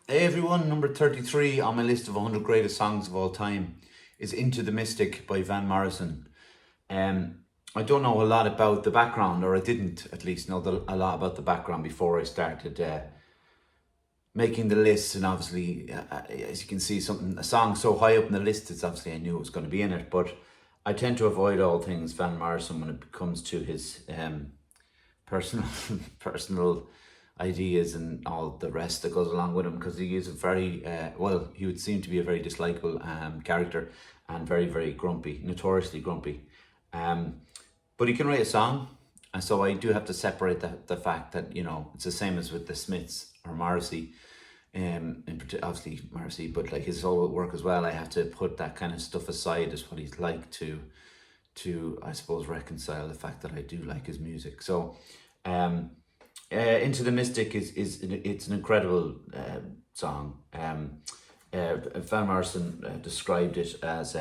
Hey everyone, number 33 on my list of 100 greatest songs of all time is Into the Mystic by Van Morrison. Um, I don't know a lot about the background, or I didn't at least know a lot about the background before I started making the list. And obviously, as you can see, a song so high up in the list, it's obviously I knew it was going to be in it. But I tend to avoid all things Van Morrison when it comes to his personal personal ideas and all the rest that goes along with him, because he is a very he would seem to be a very dislikable character, and very grumpy, notoriously grumpy. But he can write a song, and so I do have to separate the fact that it's the same as with the Smiths or Morrissey, obviously Morrissey, but like his whole work as well. I have to put that kind of stuff aside as what he's like to I suppose reconcile the fact that I do like his music. So Into the Mystic it's an incredible song. Van Morrison described it as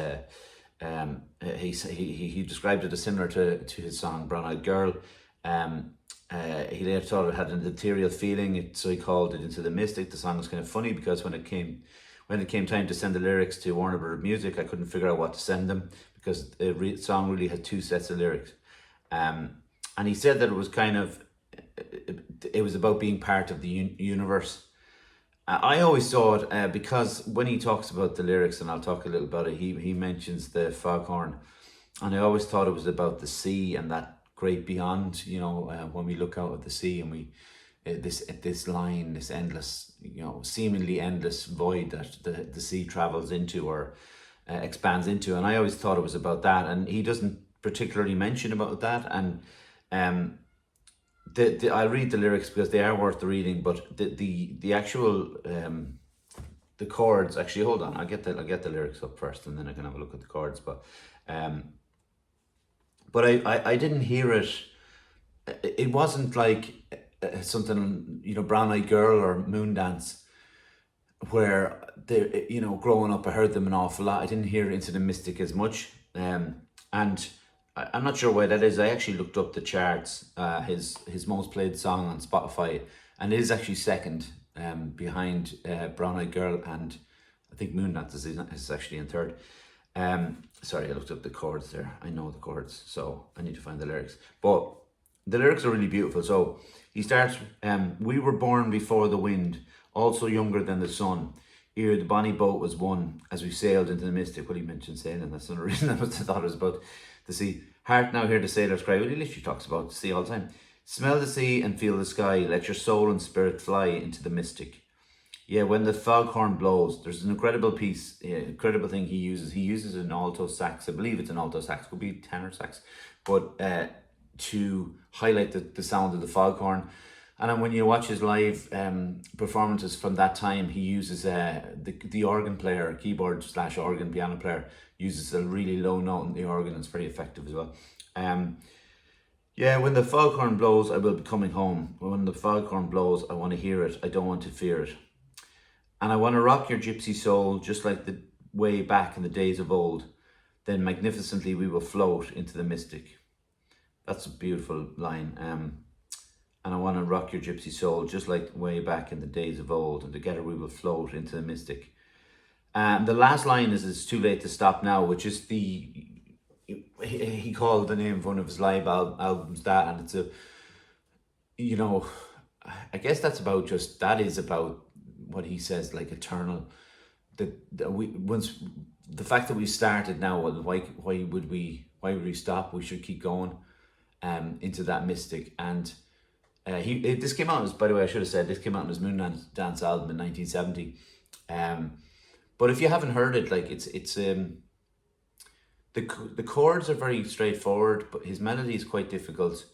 he described it as similar to his song Brown Eyed Girl. He later thought it had an ethereal feeling, so he called it Into the Mystic. The song was kind of funny because when it came time to send the lyrics to Warner Brothers Music, I couldn't figure out what to send them because the song really had two sets of lyrics. And he said that it was it was about being part of the universe. I always thought, because when he talks about the lyrics, and I'll talk a little about it, he mentions the foghorn, and I always thought it was about the sea and that great beyond. When we look out at the sea and we this line, this endless, seemingly endless void that the sea travels into or expands into, and I always thought it was about that, and he doesn't particularly mention about that, and I'll read the lyrics because they are worth the reading, but the actual the chords, actually, hold on, I'll get the lyrics up first and then I can have a look at the chords. But I didn't hear it. It wasn't like something, Brown Eyed Girl or Moondance, where they, growing up I heard them an awful lot. I didn't hear Into the Mystic as much, and I'm not sure why that is. I actually looked up the charts, his most played song on Spotify, and it is actually second, behind Brown Eyed Girl, and I think Moondance is actually in third. Sorry, I looked up the chords there. I know the chords, so I need to find the lyrics. But the lyrics are really beautiful. So he starts, we were born before the wind, also younger than the sun. Ere the bonny boat was won, as we sailed into the mystic. Well, he mentioned sailing, that's another reason I must have thought it was about the sea. Heart now hear the sailors cry. Well, he literally talks about the sea all the time. Smell the sea and feel the sky. Let your soul and spirit fly into the mystic. Yeah, when the foghorn blows, there's an incredible piece, incredible thing he uses. He uses an alto sax. I believe it's an alto sax. Could be tenor sax. But to highlight the sound of the foghorn. And then when you watch his live performances from that time, he uses the organ player, keyboard / organ piano player, uses a really low note in the organ. It's very effective as well. Yeah, when the foghorn blows, I will be coming home. When the foghorn blows, I want to hear it. I don't want to fear it. And I want to rock your gypsy soul, just like the way back in the days of old. Then magnificently we will float into the mystic. That's a beautiful line. And I want to rock your gypsy soul, just like way back in the days of old. And together we will float into the mystic. The last line is, it's too late to stop now, which is he called the name of one of his live albums that, and it's I guess that is about what he says, like eternal. The fact that we started now, why would we stop? We should keep going into that mystic. And this came out, by the way, I should have said, this came out on his Moondance album in 1970. But if you haven't heard it, like it's the chords are very straightforward, but his melody is quite difficult,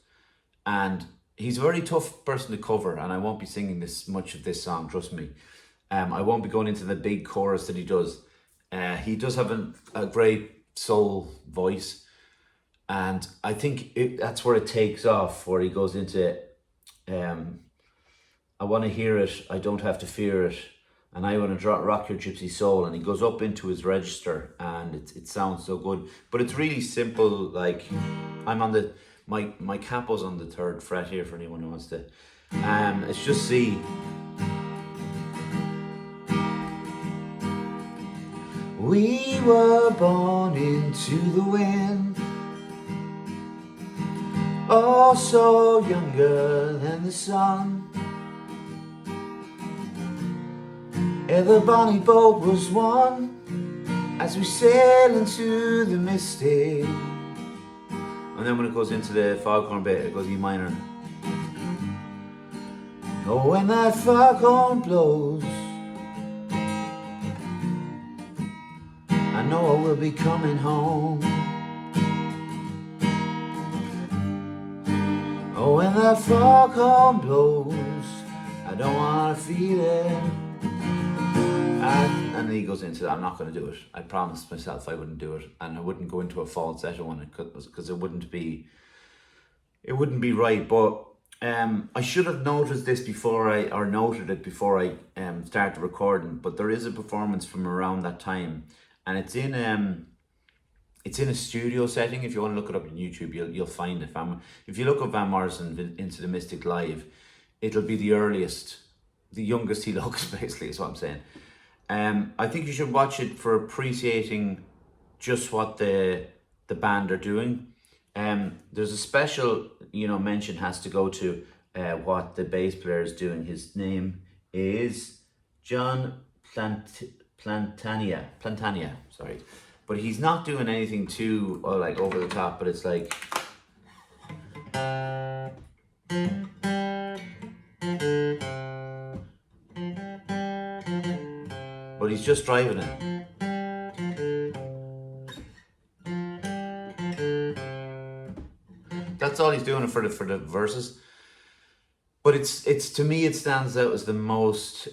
and he's a very tough person to cover. And I won't be singing much of this song, trust me. I won't be going into the big chorus that he does. He does have a great soul voice, and I think that's where it takes off, where he goes into I want to hear it, I don't have to fear it, and I want to rock your gypsy soul. And he goes up into his register, and it sounds so good. But it's really simple. Like, I'm on my capo's on the 3rd fret here for anyone who wants to. It's just C. We were born into the wind, oh so younger than the sun. Ere the bonny boat was won, as we sail into the mystic. And then when it goes into the foghorn bit, it goes E minor. Oh, when that foghorn blows, I know I will be coming home. Oh, when that foghorn blows, I don't want to feel it. And then he goes into that. I'm not going to do it. I promised myself I wouldn't do it, and I wouldn't go into a falsetto on it because it wouldn't be right. But I should have noted it before I started recording. But there is a performance from around that time, and it's in a studio setting. If you want to look it up on YouTube, you'll find it. If you look up Van Morrison Into the Mystic live, it'll be the youngest he looks. Basically, is what I'm saying. I think you should watch it for appreciating just what the band are doing. There's a special, mention has to go to what the bass player is doing. His name is John Plantania, sorry. But he's not doing anything too like over the top, but it's like... But he's just driving it. That's all he's doing for the verses. But it's to me, it stands out as the most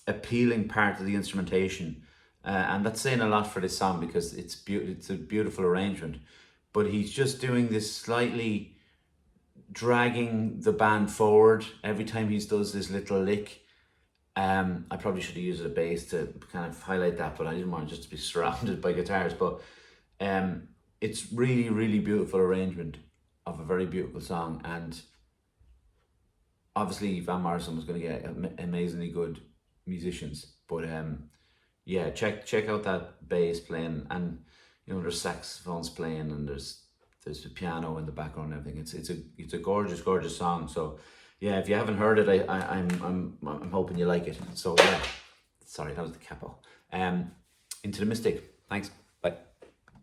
appealing part of the instrumentation, and that's saying a lot for this song because it's a beautiful arrangement. But he's just doing this slightly dragging the band forward every time he does this little lick. I probably should have used a bass to kind of highlight that, but I didn't want just to be surrounded by guitars. But it's really, really beautiful arrangement of a very beautiful song. And obviously Van Morrison was going to get amazingly good musicians. But yeah, check out that bass playing, and there's saxophones playing, and there's the piano in the background and everything. It's a gorgeous song. So yeah, if you haven't heard it, I'm hoping you like it. So yeah, sorry, that was the capo. Into the Mystic. Thanks.